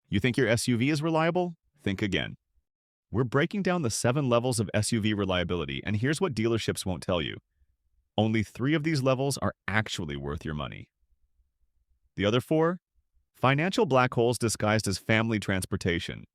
You think your SUV is reliable? Think again. We're breaking down the 7 levels of SUV reliability, and here's what dealerships won't tell you. Only 3 of these levels are actually worth your money. The other 4? Financial black holes disguised as family transportation.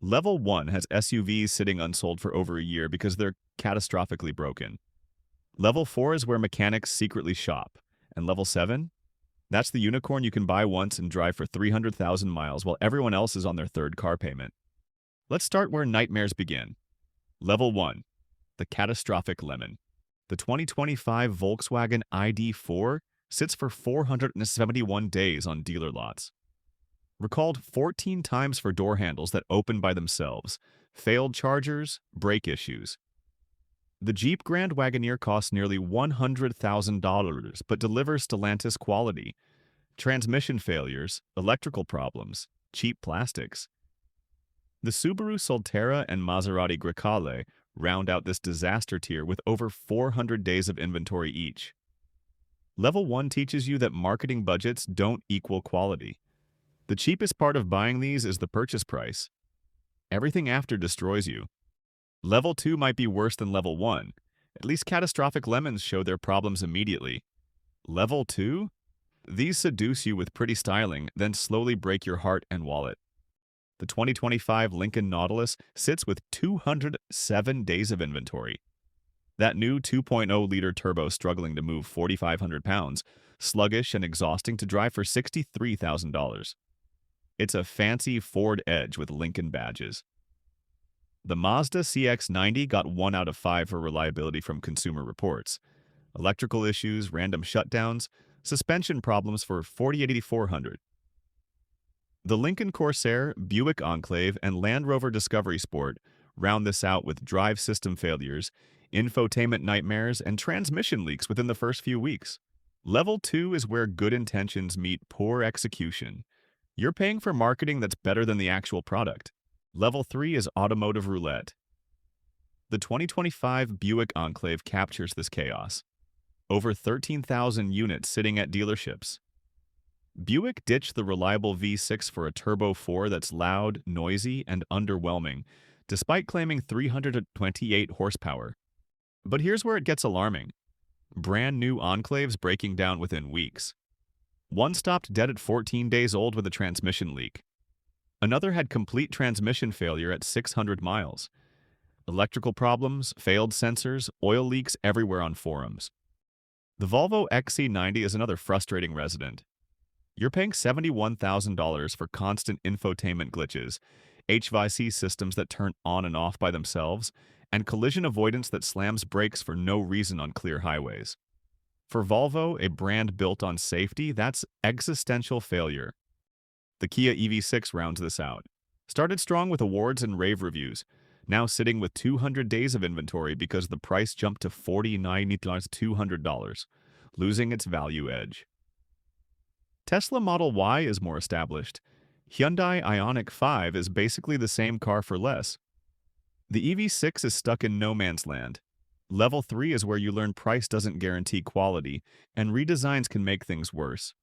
Level 1 has SUVs sitting unsold for over a year because they're catastrophically broken. Level 4 is where mechanics secretly shop. And level 7? That's the unicorn you can buy once and drive for 300,000 miles while everyone else is on their third car payment. Let's start where nightmares begin. Level 1. The catastrophic lemon. The 2025 Volkswagen ID.4 sits for 471 days on dealer lots. Recalled 14 times for door handles that open by themselves, failed chargers, brake issues. The Jeep Grand Wagoneer costs nearly $100,000 but delivers Stellantis quality. Transmission failures, electrical problems, cheap plastics. The Subaru Solterra and Maserati Grecale round out this disaster tier with over 400 days of inventory each. Level 1 teaches you that marketing budgets don't equal quality. The cheapest part of buying these is the purchase price. Everything after destroys you. Level 2 might be worse than Level 1. At least catastrophic lemons show their problems immediately. Level 2? These seduce you with pretty styling, then slowly break your heart and wallet. The 2025 Lincoln Nautilus sits with 207 days of inventory. That new 2.0-liter turbo struggling to move 4,500 pounds, sluggish and exhausting to drive for $63,000. It's a fancy Ford Edge with Lincoln badges. The Mazda CX-90 got 1 out of 5 for reliability from Consumer Reports. Electrical issues, random shutdowns, suspension problems for 4,400. The Lincoln Corsair, Buick Enclave, and Land Rover Discovery Sport round this out with drive system failures, infotainment nightmares, and transmission leaks within the first few weeks. Level 2 is where good intentions meet poor execution. You're paying for marketing that's better than the actual product. Level 3 is automotive roulette. The 2025 Buick Enclave captures this chaos. Over 13,000 units sitting at dealerships. Buick ditched the reliable V6 for a Turbo 4 that's loud, noisy, and underwhelming, despite claiming 328 horsepower. But here's where it gets alarming. Brand new Enclaves breaking down within weeks. One stopped dead at 14 days old with a transmission leak. Another had complete transmission failure at 600 miles. Electrical problems, failed sensors, oil leaks everywhere on forums. The Volvo XC90 is another frustrating resident. You're paying $71,000 for constant infotainment glitches, HVAC systems that turn on and off by themselves, and collision avoidance that slams brakes for no reason on clear highways. For Volvo, a brand built on safety, that's existential failure. The Kia EV6 rounds this out. Started strong with awards and rave reviews, now sitting with 200 days of inventory because the price jumped to $49,200, losing its value edge. Tesla Model Y is more established. Hyundai Ioniq 5 is basically the same car for less. The EV6 is stuck in no man's land. Level 3 is where you learn price doesn't guarantee quality, and redesigns can make things worse.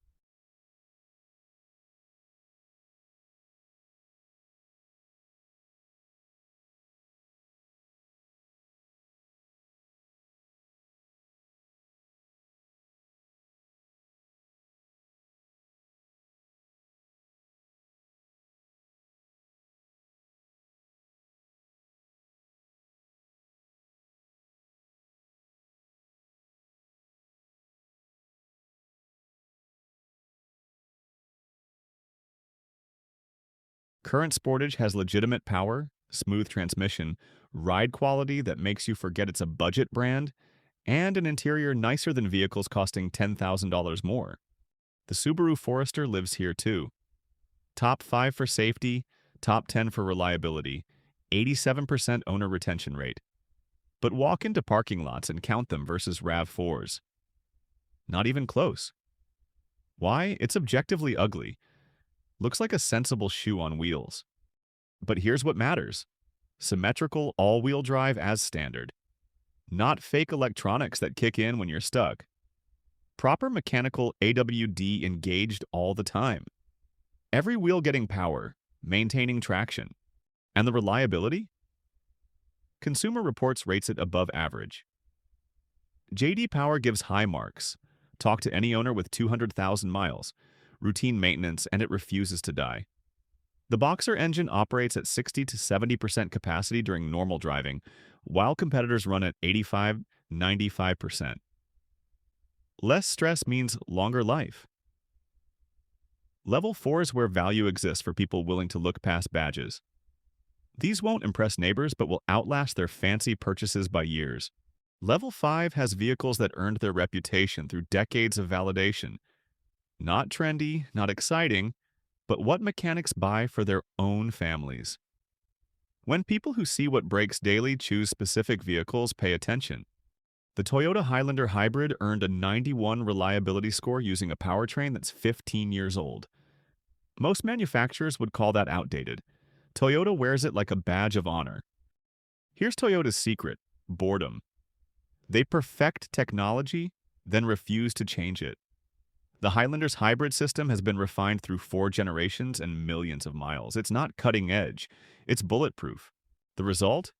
Current Sportage has legitimate power, smooth transmission, ride quality that makes you forget it's a budget brand, and an interior nicer than vehicles costing $10,000 more. The Subaru Forester lives here too. Top 5 for safety, top 10 for reliability, 87% owner retention rate. But walk into parking lots and count them versus RAV4s. Not even close. Why? It's objectively ugly. Looks like a sensible shoe on wheels. But here's what matters. Symmetrical all-wheel drive as standard. Not fake electronics that kick in when you're stuck. Proper mechanical AWD engaged all the time. Every wheel getting power, maintaining traction. And the reliability? Consumer Reports rates it above average. JD Power gives high marks. Talk to any owner with 200,000 miles, routine maintenance, and it refuses to die. The Boxer engine operates at 60 to 70% capacity during normal driving, while competitors run at 85–95%. Less stress means longer life. Level 4 is where value exists for people willing to look past badges. These won't impress neighbors but will outlast their fancy purchases by years. Level 5 has vehicles that earned their reputation through decades of validation. Not trendy, not exciting, but what mechanics buy for their own families. When people who see what breaks daily choose specific vehicles, pay attention. The Toyota Highlander Hybrid earned a 91 reliability score using a powertrain that's 15 years old. Most manufacturers would call that outdated. Toyota wears it like a badge of honor. Here's Toyota's secret: boredom. They perfect technology, then refuse to change it. The Highlander's hybrid system has been refined through 4 generations and millions of miles. It's not cutting edge, it's bulletproof. The result?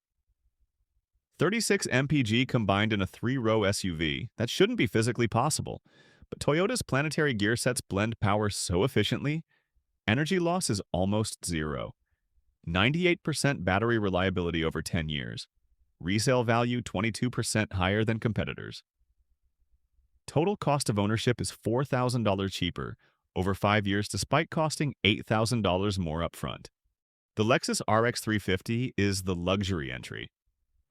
36 mpg combined in a 3-row SUV. That shouldn't be physically possible. But Toyota's planetary gear sets blend power so efficiently, energy loss is almost zero. 98% battery reliability over 10 years. Resale value 22% higher than competitors. Total cost of ownership is $4,000 cheaper over 5 years despite costing $8,000 more upfront. The Lexus RX 350 is the luxury entry.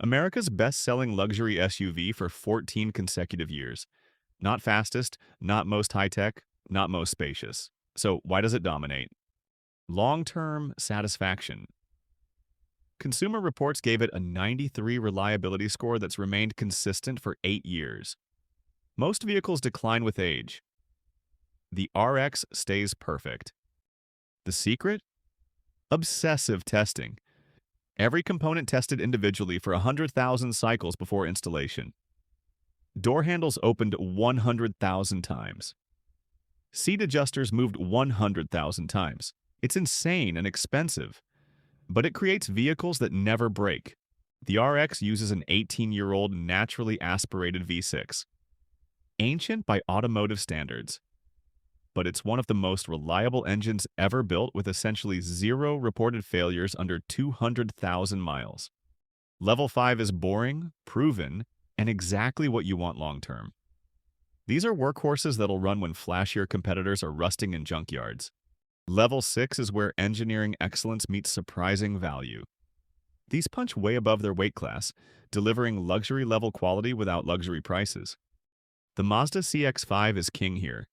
America's best-selling luxury SUV for 14 consecutive years. Not fastest, not most high-tech, not most spacious. So why does it dominate? Long-term satisfaction. Consumer Reports gave it a 93 reliability score that's remained consistent for 8 years. Most vehicles decline with age. The RX stays perfect. The secret? Obsessive testing. Every component tested individually for 100,000 cycles before installation. Door handles opened 100,000 times. Seat adjusters moved 100,000 times. It's insane and expensive. But it creates vehicles that never break. The RX uses an 18-year-old naturally aspirated V6. Ancient by automotive standards. But it's one of the most reliable engines ever built with essentially 0 reported failures under 200,000 miles. Level 5 is boring, proven, and exactly what you want long-term. These are workhorses that'll run when flashier competitors are rusting in junkyards. Level 6 is where engineering excellence meets surprising value. These punch way above their weight class, delivering luxury-level quality without luxury prices. The Mazda CX-5 is king here.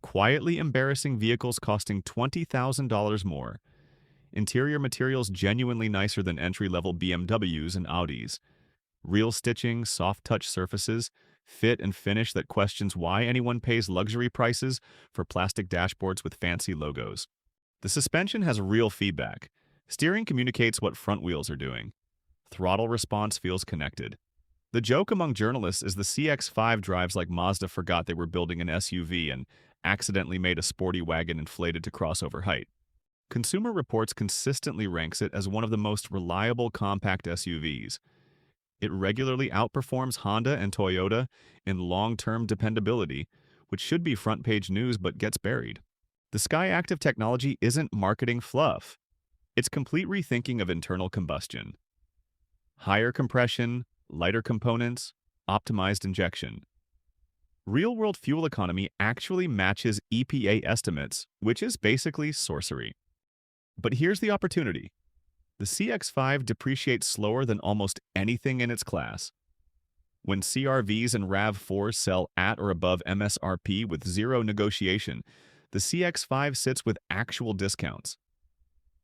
Quietly embarrassing vehicles costing $20,000 more. Interior materials genuinely nicer than entry-level BMWs and Audis. Real stitching, soft-touch surfaces, fit and finish that questions why anyone pays luxury prices for plastic dashboards with fancy logos. The suspension has real feedback. Steering communicates what front wheels are doing. Throttle response feels connected. The joke among journalists is the CX-5 drives like Mazda forgot they were building an SUV and accidentally made a sporty wagon inflated to crossover height. Consumer Reports consistently ranks it as one of the most reliable compact SUVs. It regularly outperforms Honda and Toyota in long-term dependability, which should be front-page news but gets buried. The Skyactiv technology isn't marketing fluff. It's complete rethinking of internal combustion. Higher compression, lighter components, optimized injection. Real-world fuel economy actually matches EPA estimates, which is basically sorcery. But here's the opportunity. The CX-5 depreciates slower than almost anything in its class. When CR-Vs and RAV4s sell at or above MSRP with zero negotiation, the CX-5 sits with actual discounts.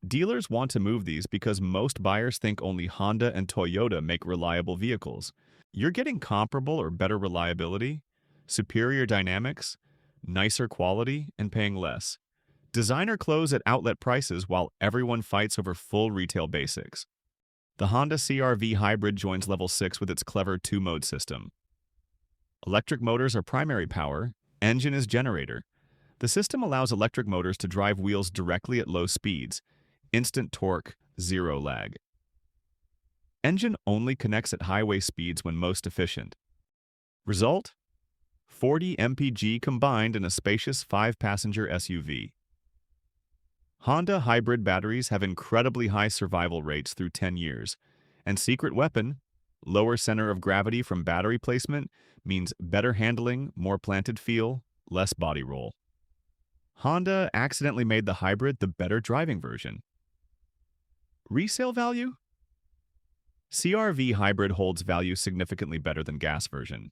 Dealers want to move these because most buyers think only Honda and Toyota make reliable vehicles. You're getting comparable or better reliability, superior dynamics, nicer quality, and paying less. Designer clothes at outlet prices while everyone fights over full retail basics. The Honda CR-V Hybrid joins Level 6 with its clever 2-mode system. Electric motors are primary power, engine is generator. The The system allows electric motors to drive wheels directly at low speeds, instant torque, zero lag. Engine only connects at highway speeds when most efficient. Result? 40 mpg combined in a spacious 5-passenger SUV. Honda hybrid batteries have incredibly high survival rates through 10 years, and secret weapon, lower center of gravity from battery placement, means better handling, more planted feel, less body roll. Honda accidentally made the hybrid the better driving version. Resale value? CR-V hybrid holds value significantly better than gas version.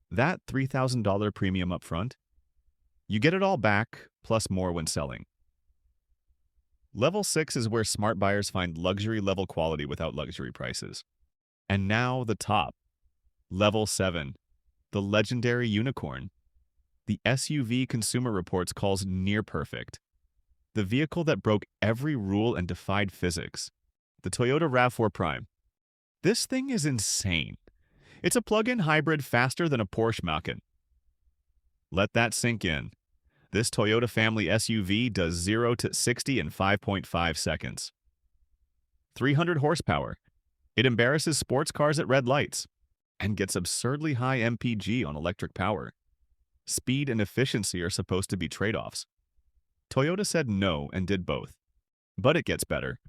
That $3,000 premium upfront, you get it all back, plus more when selling. Level 6 is where smart buyers find luxury-level quality without luxury prices. And now the top. Level 7, the legendary unicorn. The SUV Consumer Reports calls near perfect. The vehicle that broke every rule and defied physics. The Toyota RAV4 Prime. This thing is insane. It's a plug-in hybrid faster than a Porsche Macan. Let that sink in. This Toyota family SUV does 0 to 60 in 5.5 seconds. 300 horsepower. It embarrasses sports cars at red lights and gets absurdly high MPG on electric power. Speed and efficiency are supposed to be trade-offs. Toyota said no and did both. But it gets better.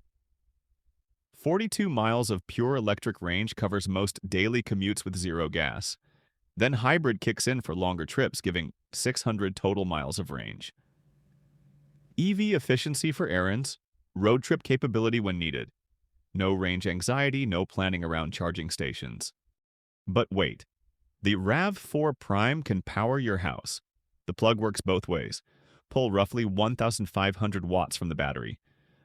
42 miles of pure electric range covers most daily commutes with zero gas. Then hybrid kicks in for longer trips, giving 600 total miles of range. EV efficiency for errands, road trip capability when needed. No range anxiety, no planning around charging stations. But wait, the RAV4 Prime can power your house. The plug works both ways. Pull roughly 1,500 watts from the battery.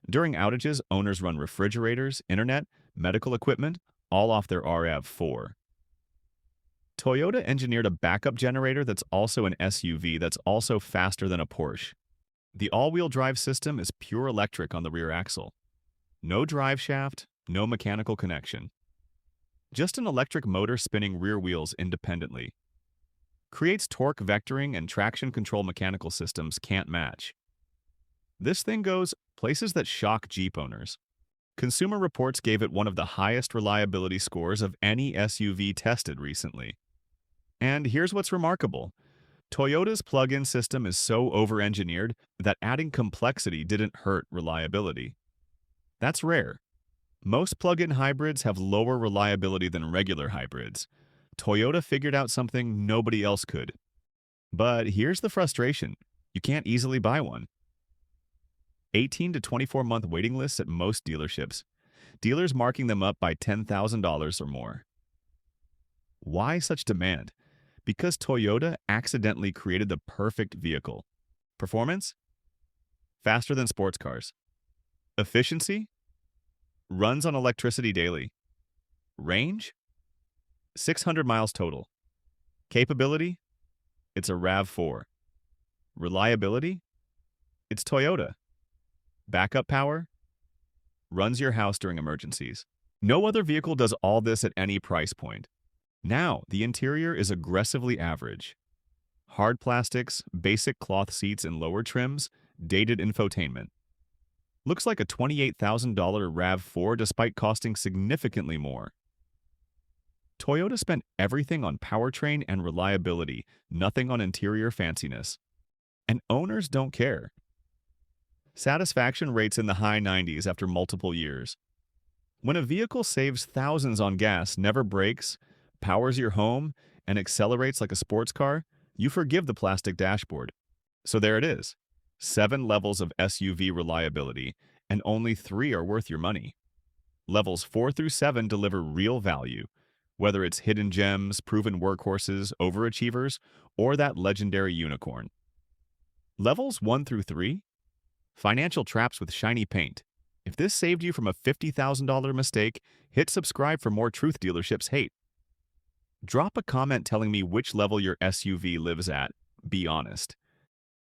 During outages, owners run refrigerators, internet, medical equipment, all off their RAV4. Toyota engineered a backup generator that's also an SUV that's also faster than a Porsche. The all-wheel drive system is pure electric on the rear axle. No drive shaft, no mechanical connection. Just an electric motor spinning rear wheels independently. Creates torque vectoring and traction control mechanical systems can't match. This thing goes places that shock Jeep owners. Consumer Reports gave it one of the highest reliability scores of any SUV tested recently. And here's what's remarkable. Toyota's plug-in system is so over-engineered that adding complexity didn't hurt reliability. That's rare. Most plug-in hybrids have lower reliability than regular hybrids. Toyota figured out something nobody else could. But here's the frustration. You can't easily buy one. 18 to 24-month waiting lists at most dealerships. Dealers marking them up by $10,000 or more. Why such demand? Because Toyota accidentally created the perfect vehicle. Performance? Faster than sports cars. Efficiency? Runs on electricity daily. Range? 600 miles total. Capability? It's a RAV4. Reliability? It's Toyota. Backup power? Runs your house during emergencies. No other vehicle does all this at any price point. Now, the interior is aggressively average. Hard plastics, basic cloth seats and lower trims, dated infotainment. Looks like a $28,000 RAV4 despite costing significantly more. Toyota spent everything on powertrain and reliability, nothing on interior fanciness. And owners don't care. Satisfaction rates in the high 90s after multiple years. When a vehicle saves thousands on gas, never brakes, powers your home, and accelerates like a sports car, you forgive the plastic dashboard. So there it is. 7 levels of SUV reliability, and only 3 are worth your money. Levels 4 through 7 deliver real value, whether it's hidden gems, proven workhorses, overachievers, or that legendary unicorn. Levels 1 through 3? Financial traps with shiny paint. If this saved you from a $50,000 mistake, hit subscribe for more truth dealerships hate. Drop a comment telling me which level your SUV lives at. Be honest.